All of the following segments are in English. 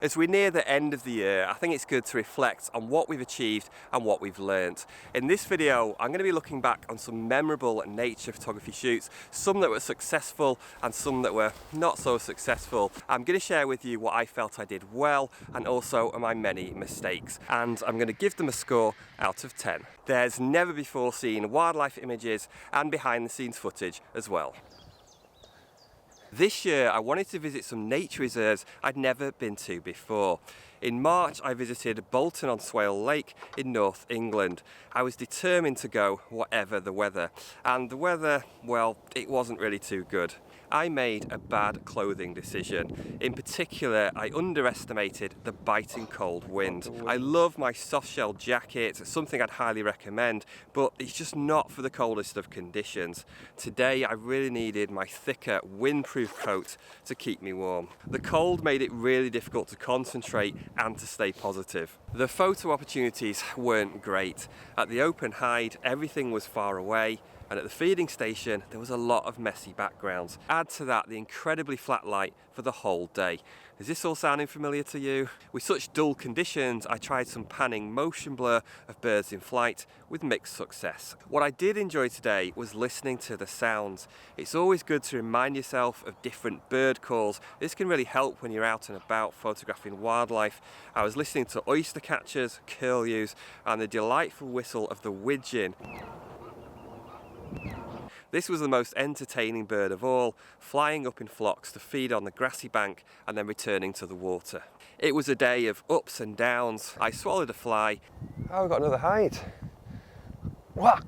As we near the end of the year, I think it's good to reflect on what we've achieved and what we've learnt. In this video, I'm going to be looking back on some memorable nature photography shoots, some that were successful and some that were not so successful. I'm going to share with you what I felt I did well and also my many mistakes. And I'm going to give them a score out of 10. There's never before seen wildlife images and behind the scenes footage as well. This year I wanted to visit some nature reserves I'd never been to before. In March I visited Bolton-on-Swale Lake in North England. I was determined to go whatever the weather, and the weather, well, it wasn't really too good. I made a bad clothing decision. In particular, I underestimated the biting cold wind. I love my soft shell jacket, something I'd highly recommend, but it's just not for the coldest of conditions. Today I really needed my thicker windproof coat to keep me warm. The cold made it really difficult to concentrate and to stay positive. The photo opportunities weren't great. At the open hide, everything was far away, and at the feeding station there was a lot of messy backgrounds. Add to that the incredibly flat light for the whole day. Is this all sounding familiar to you? With such dull conditions, I tried some panning motion blur of birds in flight with mixed success. What I did enjoy today was listening to the sounds. It's always good to remind yourself of different bird calls. This can really help when you're out and about photographing wildlife. I was listening to oyster catchers, curlews, and the delightful whistle of the widgeon. This was the most entertaining bird of all, flying up in flocks to feed on the grassy bank and then returning to the water. It was a day of ups and downs. I swallowed a fly. Oh, I've got another hide. What?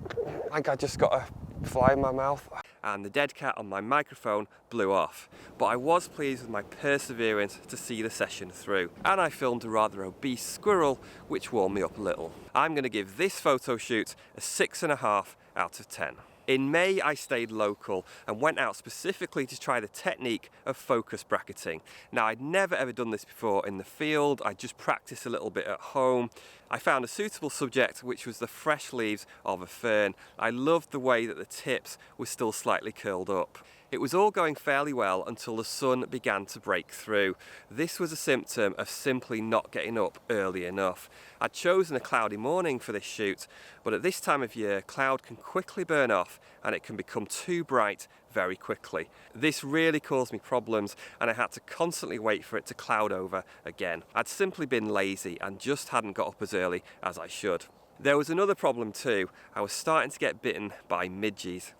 Like I just got a fly in my mouth. And the dead cat on my microphone blew off. But I was pleased with my perseverance to see the session through. And I filmed a rather obese squirrel, which warmed me up a little. I'm going to give this photo shoot a 6.5 out of 10. In May, I stayed local and went out specifically to try the technique of focus bracketing. Now, I'd never ever done this before in the field. I just practiced a little bit at home. I found a suitable subject, which was the fresh leaves of a fern. I loved the way that the tips were still slightly curled up. It was all going fairly well until the sun began to break through. This was a symptom of simply not getting up early enough. I'd chosen a cloudy morning for this shoot, but at this time of year, cloud can quickly burn off and it can become too bright very quickly. This really caused me problems and I had to constantly wait for it to cloud over again. I'd simply been lazy and just hadn't got up as early as I should. There was another problem too. I was starting to get bitten by midges.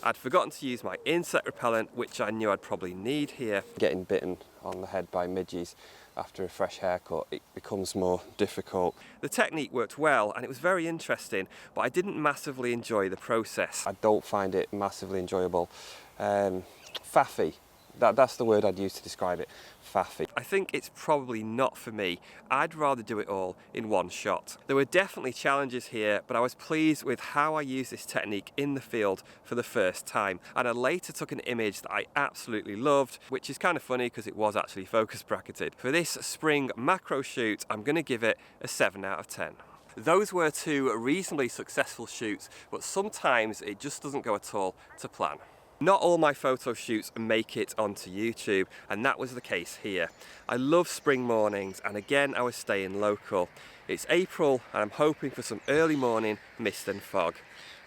I'd forgotten to use my insect repellent, which I knew I'd probably need here. Getting bitten on the head by midges after a fresh haircut, it becomes more difficult. The technique worked well and it was very interesting, but I didn't massively enjoy the process. I don't find it massively enjoyable. Faffy. That's the word I'd use to describe it, faffy. I think it's probably not for me. I'd rather do it all in one shot. There were definitely challenges here, but I was pleased with how I used this technique in the field for the first time. And I later took an image that I absolutely loved, which is kind of funny because it was actually focus bracketed. For this spring macro shoot, I'm going to give it a 7 out of 10. Those were two reasonably successful shoots, but sometimes it just doesn't go at all to plan. Not all my photo shoots make it onto YouTube, and that was the case here. I love spring mornings, and again I was staying local. It's April and I'm hoping for some early morning mist and fog.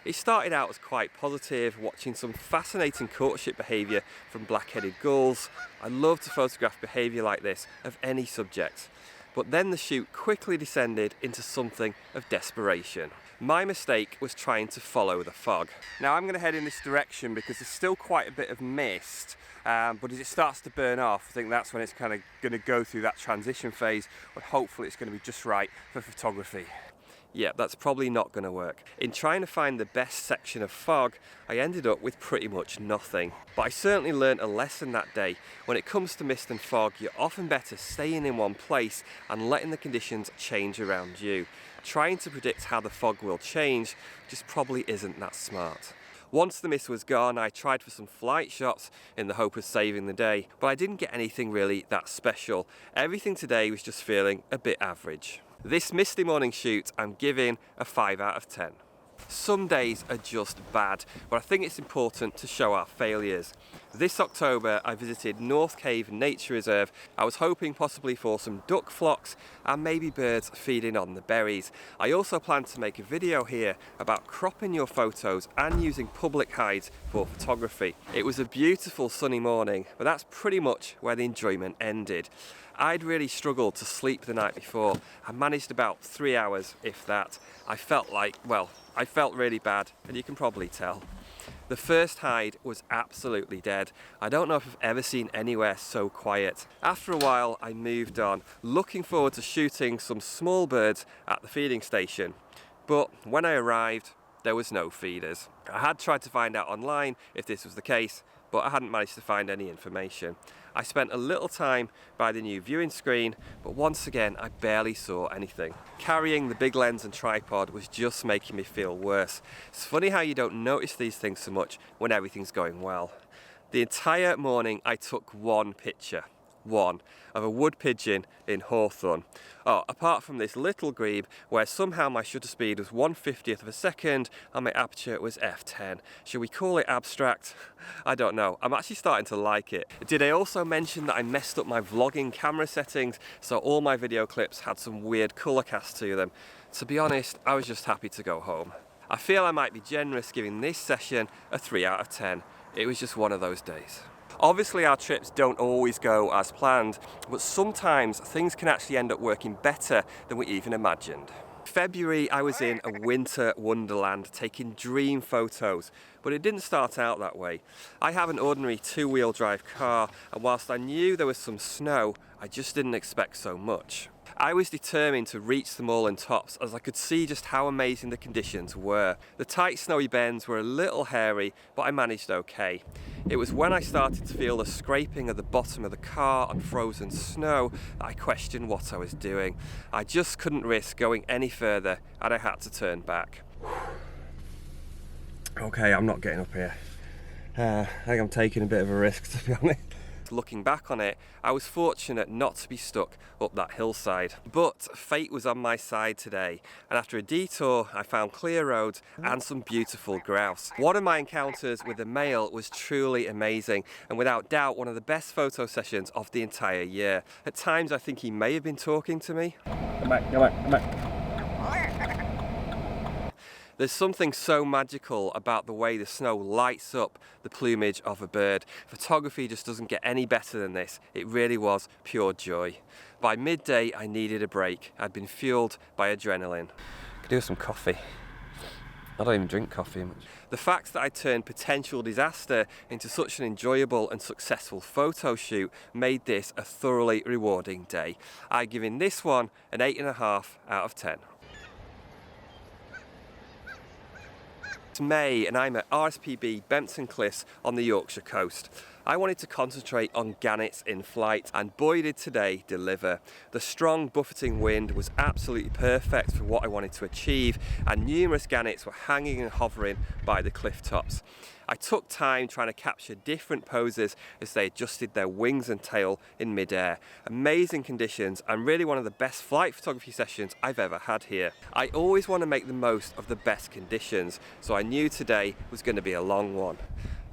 It started out as quite positive, watching some fascinating courtship behaviour from black-headed gulls. I love to photograph behaviour like this of any subject. But then the shoot quickly descended into something of desperation. My mistake was trying to follow the fog. Now I'm going to head in this direction because there's still quite a bit of mist, but as it starts to burn off, I think that's when it's kind of going to go through that transition phase, but hopefully it's going to be just right for photography. Yeah, that's probably not going to work. In trying to find the best section of fog, I ended up with pretty much nothing. But I certainly learned a lesson that day. When it comes to mist and fog, you're often better staying in one place and letting the conditions change around you. Trying to predict how the fog will change just probably isn't that smart. Once the mist was gone, I tried for some flight shots in the hope of saving the day, but I didn't get anything really that special. Everything today was just feeling a bit average. This misty morning shoot, I'm giving a 5 out of 10. Some days are just bad, but I think it's important to show our failures. This October I visited North Cave Nature Reserve. I was hoping possibly for some duck flocks and maybe birds feeding on the berries. I also plan to make a video here about cropping your photos and using public hides for photography. It was a beautiful sunny morning, but that's pretty much where the enjoyment ended. I'd really struggled to sleep the night before. I managed about 3 hours, if that. I felt really bad, and you can probably tell. The first hide was absolutely dead. I don't know if I've ever seen anywhere so quiet. After a while, I moved on, looking forward to shooting some small birds at the feeding station. But when I arrived, there was no feeders. I had tried to find out online if this was the case, but I hadn't managed to find any information. I spent a little time by the new viewing screen, but once again I barely saw anything. Carrying the big lens and tripod was just making me feel worse. It's funny how you don't notice these things so much when everything's going well. The entire morning I took one picture. One of a wood pigeon in Hawthorne. Oh, apart from this little grebe where somehow my shutter speed was 1/50th of a second and my aperture was f10. Should we call it abstract? I don't know. I'm actually starting to like it. Did I also mention that I messed up my vlogging camera settings, so all my video clips had some weird colour cast to them? To be honest, I was just happy to go home. I feel I might be generous giving this session a 3 out of 10. It was just one of those days. Obviously our trips don't always go as planned, but sometimes things can actually end up working better than we even imagined. February I was in a winter wonderland taking dream photos, but it didn't start out that way. I have an ordinary 2-wheel drive car, and whilst I knew there was some snow, I just didn't expect so much. I was determined to reach the Moorland tops as I could see just how amazing the conditions were. The tight snowy bends were a little hairy, but I managed okay. It was when I started to feel the scraping of the bottom of the car on frozen snow that I questioned what I was doing. I just couldn't risk going any further and I had to turn back. Okay, I'm not getting up here. I think I'm taking a bit of a risk, to be honest. Looking back on it, I was fortunate not to be stuck up that hillside. But fate was on my side today, and after a detour I found clear roads and some beautiful grouse. One of my encounters with a male was truly amazing, and without doubt one of the best photo sessions of the entire year. At times I think he may have been talking to me. Come back, come back, come back. There's something so magical about the way the snow lights up the plumage of a bird. Photography just doesn't get any better than this. It really was pure joy. By midday, I needed a break. I'd been fueled by adrenaline. Could do with some coffee. I don't even drink coffee much. The fact that I turned potential disaster into such an enjoyable and successful photo shoot made this a thoroughly rewarding day. I've given this one an 8.5 out of 10. It's May and I'm at RSPB Bempton Cliffs on the Yorkshire coast. I wanted to concentrate on gannets in flight, and boy did today deliver. The strong buffeting wind was absolutely perfect for what I wanted to achieve, and numerous gannets were hanging and hovering by the cliff tops. I took time trying to capture different poses as they adjusted their wings and tail in mid-air. Amazing conditions and really one of the best flight photography sessions I've ever had here. I always want to make the most of the best conditions, so I knew today was going to be a long one.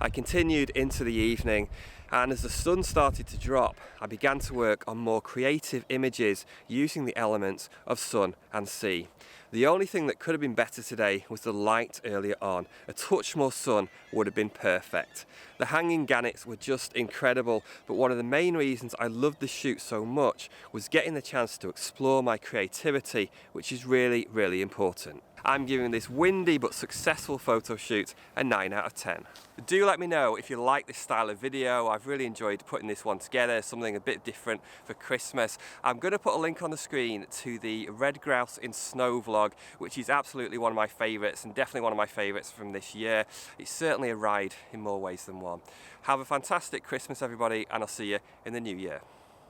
I continued into the evening, and as the sun started to drop, I began to work on more creative images using the elements of sun and sea. The only thing that could have been better today was the light earlier on. A touch more sun would have been perfect. The hanging gannets were just incredible, but one of the main reasons I loved the shoot so much was getting the chance to explore my creativity, which is really, really important. I'm giving this windy but successful photo shoot a 9 out of 10. Do let me know if you like this style of video. I've really enjoyed putting this one together, something a bit different for Christmas. I'm going to put a link on the screen to the Red Grouse in Snow vlog, which is absolutely one of my favourites and definitely one of my favourites from this year. It's certainly a ride in more ways than one. Have a fantastic Christmas everybody, and I'll see you in the new year.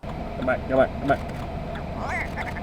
Come back, come back, come back.